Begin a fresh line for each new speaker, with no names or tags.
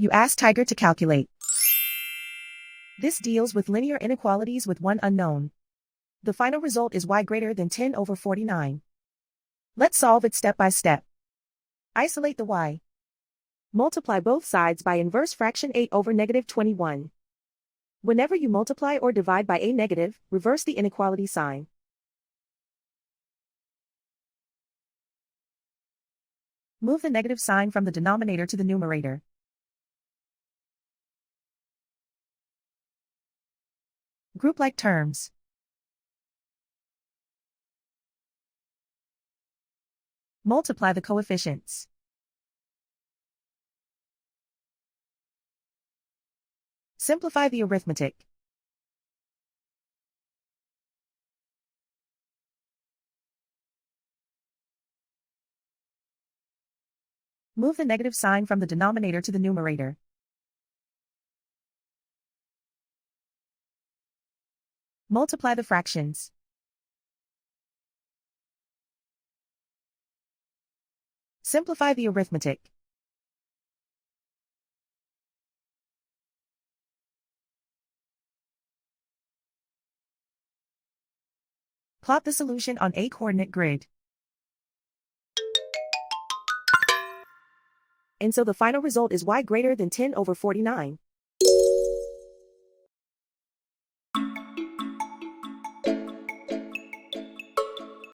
You ask Tiger to calculate. This deals with linear inequalities with one unknown. The final result is y greater than 10 over 49. Let's solve it step by step. Isolate the y. Multiply both sides by inverse fraction 8 over negative 21. Whenever you multiply or divide by a negative, reverse the inequality sign. Move the negative sign from the denominator to the numerator. Group like terms. Multiply the coefficients. Simplify the arithmetic. Move the negative sign from the denominator to the numerator. Multiply the fractions. Simplify the arithmetic. Plot the solution on a coordinate grid. And so the final result is y greater than 10 over 49.